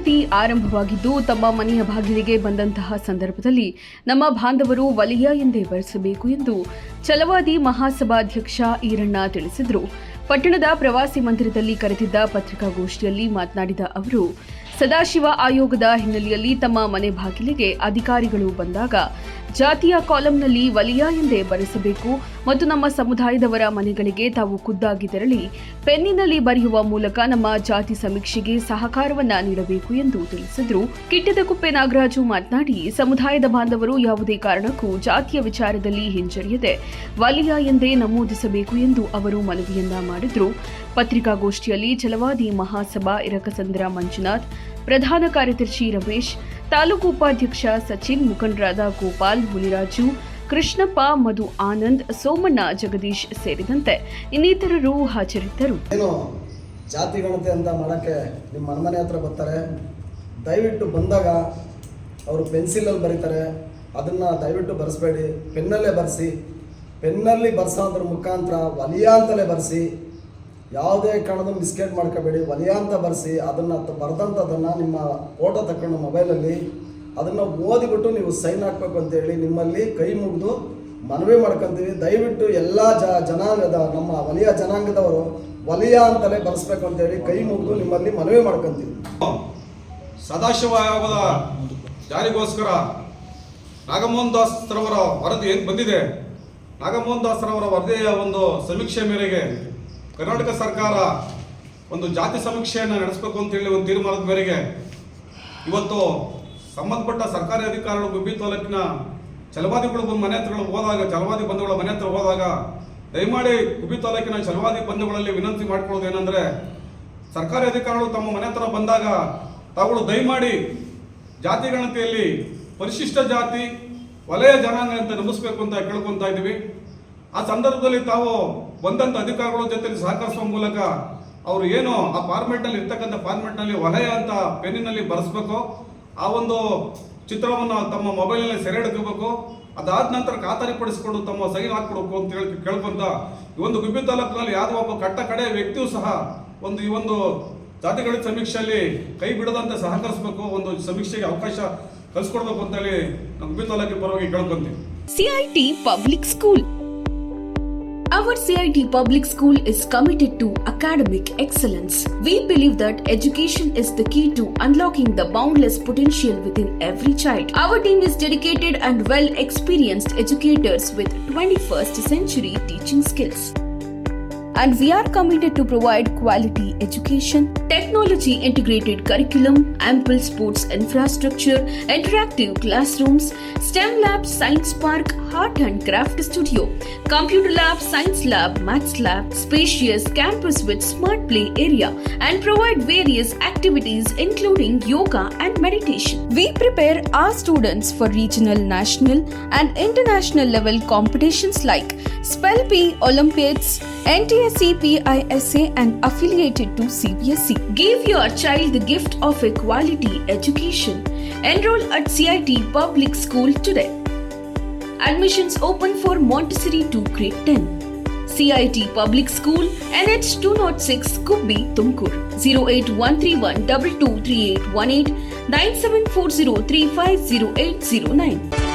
CIT ಆರಂಭವಾಗಿದ್ದು ತಮ್ಮ ಮನೆಯ ಬಾಗಿಲಿಗೆ ಬಂದಂತಹ ಸಂದರ್ಭದಲ್ಲಿ ನಮ್ಮ ಬಾಂಧವರು ವಲಯ ಎಂದೇ ಬರೆಸಬೇಕು ಎಂದು ಛಲವಾದಿ ಮಹಾಸಭಾಧ್ಯಕ್ಷ ಈರಣ್ಣ ತಿಳಿಸಿದರು. ಪಟ್ಟಣದ ಪ್ರವಾಸಿ ಮಂದಿರದಲ್ಲಿ ಕರೆದಿದ್ದ ಪತ್ರಿಕಾಗೋಷ್ಠಿಯಲ್ಲಿ ಮಾತನಾಡಿದ ಅವರು, ಸದಾಶಿವ ಆಯೋಗದ ಹಿನ್ನೆಲೆಯಲ್ಲಿ ತಮ್ಮ ಮನೆ ಬಾಗಿಲಿಗೆ ಅಧಿಕಾರಿಗಳು ಬಂದಾಗ ಜಾತಿಯ ಕಾಲಂನಲ್ಲಿ ವಲಯ ಎಂದೇ ಬರೆಸಬೇಕು ಮತ್ತು ನಮ್ಮ ಸಮುದಾಯದವರ ಮನೆಗಳಿಗೆ ತಾವು ಖುದ್ದಾಗಿ ತೆರಳಿ ಪೆನ್ನಿನಲ್ಲಿ ಬರೆಯುವ ಮೂಲಕ ನಮ್ಮ ಜಾತಿ ಸಮೀಕ್ಷೆಗೆ ಸಹಕಾರವನ್ನ ನೀಡಬೇಕು ಎಂದು ತಿಳಿಸಿದರು. ಕಿಟ್ಟದಕುಪ್ಪೆ ನಾಗರಾಜು ಮಾತನಾಡಿ, ಸಮುದಾಯದ ಬಾಂಧವರು ಯಾವುದೇ ಕಾರಣಕ್ಕೂ ಜಾತಿಯ ವಿಚಾರದಲ್ಲಿ ಹಿಂಜರಿಯದೆ ವಲಯ ಎಂದೇ ನಮೂದಿಸಬೇಕು ಎಂದು ಅವರು ಮನವಿಯನ್ನ ಮಾಡಿದರು. ಪತ್ರಿಕಾಗೋಷ್ಠಿಯಲ್ಲಿ ಛಲವಾದಿ ಮಹಾಸಭಾ ಇರಕಸಂದ್ರ ಮಂಜುನಾಥ್, ಪ್ರಧಾನ ಕಾರ್ಯದರ್ಶಿ ರಮೇಶ್, ತಾಲೂಕು ಉಪಾಧ್ಯಕ್ಷ ಸಚಿನ್, ಮುಖಂಡರಾದ ಗೋಪಾಲ್, ಮುನಿರಾಜು, ಕೃಷ್ಣಪ್ಪ, ಮಧು, ಆನಂದ್, ಸೋಮಣ್ಣ, ಜಗದೀಶ್ ಸೇರಿದಂತೆ ಇನ್ನಿತರರು ಹಾಜರಿದ್ದರು. ಏನು ಜಾತಿ ಗಣತಿ ಅಂತ ಮಾಡೋಕ್ಕೆ ನಿಮ್ಮ ಮನೆ ಹತ್ರ ಬರ್ತಾರೆ, ದಯವಿಟ್ಟು ಬಂದಾಗ ಅವರು ಪೆನ್ಸಿಲಲ್ಲಿ ಬರೀತಾರೆ, ಅದನ್ನು ದಯವಿಟ್ಟು ಬರೆಸಬೇಡಿ, ಪೆನ್ನಲ್ಲೇ ಬರೆಸಿ. ಪೆನ್ನಲ್ಲಿ ಬರೆಸೋದ್ರ ಮುಖಾಂತರ ವಲಯ ಅಂತಲೇ ಬರೆಸಿ. ಯಾವುದೇ ಕಾರಣದ ಮಿಸ್ಟೇಕ್ ಮಾಡ್ಕೋಬೇಡಿ, ವಲಯ ಅಂತ ಬರೆಸಿ. ಅದನ್ನು ಬರೆದಂಥದ್ದನ್ನು ನಿಮ್ಮ ಫೋಟೋ ತಗೊಂಡು ಮೊಬೈಲಲ್ಲಿ ಅದನ್ನು ಓದಿಬಿಟ್ಟು ನೀವು ಸೈನ್ ಹಾಕಬೇಕು ಅಂತೇಳಿ ನಿಮ್ಮಲ್ಲಿ ಕೈ ಮುಗಿದು ಮನವಿ ಮಾಡ್ಕೊತೀವಿ. ದಯವಿಟ್ಟು ಎಲ್ಲ ಜನಾಂಗದ ನಮ್ಮ ವಲಯ ಜನಾಂಗದವರು ವಲಯ ಅಂತಲೇ ಬರೆಸ್ಬೇಕು ಅಂತೇಳಿ ಕೈ ಮುಗಿದು ನಿಮ್ಮಲ್ಲಿ ಮನವಿ ಮಾಡ್ಕೊತೀವಿ. ಸದಾಶಿವ ಆಯೋಗದ ಜಾರಿಗೋಸ್ಕರ ನಾಗಮೋಹನ್ ದಾಸ್ ರವರ ವರದಿ ಏನು ಬಂದಿದೆ, ನಾಗಮೋಹನ್ ದಾಸ್ ರವರ ವರದಿಯ ಒಂದು ಸಮೀಕ್ಷೆ ಮೇರೆಗೆ ಕರ್ನಾಟಕ ಸರ್ಕಾರ ಒಂದು ಜಾತಿ ಸಮೀಕ್ಷೆಯನ್ನು ನಡೆಸಬೇಕು ಅಂತೇಳಿ ಒಂದು ತೀರ್ಮಾನದ ಮೇರೆಗೆ ಇವತ್ತು ಸಂಬಂಧಪಟ್ಟ ಸರ್ಕಾರಿ ಅಧಿಕಾರಿಗಳು ಗುಬ್ಬಿ ತಾಲೂಕಿನ ಛಲವಾದಿಗಳು ಮನೆ ಹತ್ರ ಹೋದಾಗ, ಛಲವಾದಿ ಬಂಧುಗಳ ಮನೆ ಹತ್ರ ಹೋದಾಗ ದಯಮಾಡಿ ಗುಬ್ಬಿ ತಾಲೂಕಿನ ಛಲವಾದಿ ಬಂಧುಗಳಲ್ಲಿ ವಿನಂತಿ ಮಾಡ್ಕೊಳ್ಳೋದು ಏನಂದರೆ, ಸರ್ಕಾರಿ ಅಧಿಕಾರಿಗಳು ತಮ್ಮ ಮನೆ ಹತ್ರ ಬಂದಾಗ ತಾವುಗಳು ದಯಮಾಡಿ ಜಾತಿ ಗಣತಿಯಲ್ಲಿ ಪರಿಶಿಷ್ಟ ಜಾತಿ ವಲಯ ಜನಾಂಗ ಅಂತ ನಮಿಸ್ಬೇಕು ಅಂತ ಕೇಳ್ಕೊತಾ ಇದ್ದೀವಿ. ಆ ಸಂದರ್ಭದಲ್ಲಿ ತಾವು ಬಂದಂಥ ಅಧಿಕಾರಿಗಳ ಜೊತೆ ಸಹಕರಿಸುವ ಮೂಲಕ ಅವರು ಏನು ಆ ಫಾರ್ಮೆಟ್ನಲ್ಲಿ ಇರ್ತಕ್ಕಂಥ ಫಾರ್ಮೆಟ್ನಲ್ಲಿ ವಲಯ ಅಂತ ಪೆನ್ನಿನಲ್ಲಿ ಬರೆಸ್ಬೇಕು. ಆ ಒಂದು ಚಿತ್ರವನ್ನು ತಮ್ಮ ಮೊಬೈಲ್ನಲ್ಲಿ ಸೆರೆ ಹಿಡ್ಕೋಬೇಕು. ಅದಾದ ನಂತರ ಖಾತರಿಪಡಿಸಿಕೊಂಡು ತಮ್ಮ ಸೈನ್ ಹಾಕ್ಕೊಡ್ಬೇಕು ಅಂತ ಕೇಳ್ಕೊಂತ ಈ ಒಂದು ಗುಬ್ಬಿ ತಾಲೂಕಿನಲ್ಲಿ ಯಾವುದೋ ಒಬ್ಬ ಕಡೆ ವ್ಯಕ್ತಿಯೂ ಸಹ ಈ ಒಂದು ಜಾತಿಗಳ ಸಮೀಕ್ಷೆಯಲ್ಲಿ ಕೈ ಬಿಡದಂತೆ ಸಹಕರಿಸಬೇಕು, ಒಂದು ಸಮೀಕ್ಷೆಗೆ ಅವಕಾಶ ಕಲ್ಸ್ಕೊಡ್ಬೇಕು ಅಂತ ಹೇಳಿ ನಮ್ಮ ಗುಬ್ಬಿ ತಾಲೂಕಿನ ಪರವಾಗಿ ಕೇಳ್ಕೊಂತೀವಿ. CIT Public School. Our CIT Public School is committed to academic excellence. We believe that education is the key to unlocking the boundless potential within every child. Our team is dedicated and well-experienced educators with 21st century teaching skills. And we are committed to provide quality education, technology integrated curriculum, ample sports infrastructure, interactive classrooms, STEM lab, science park, art and craft studio, computer lab, science lab, maths lab, spacious campus with smart play area, and provide various activities including yoga and meditation. We prepare our students for regional, national and international level competitions like Spell P Olympiads, NTSE PISA and affiliated to CBSE. Give your child the gift of a quality education. Enroll at CIT Public School today. Admissions open for Montessori to grade 10. CIT Public School, NH 206, Gubbi, Tumkur. 08131 223818 9740350809.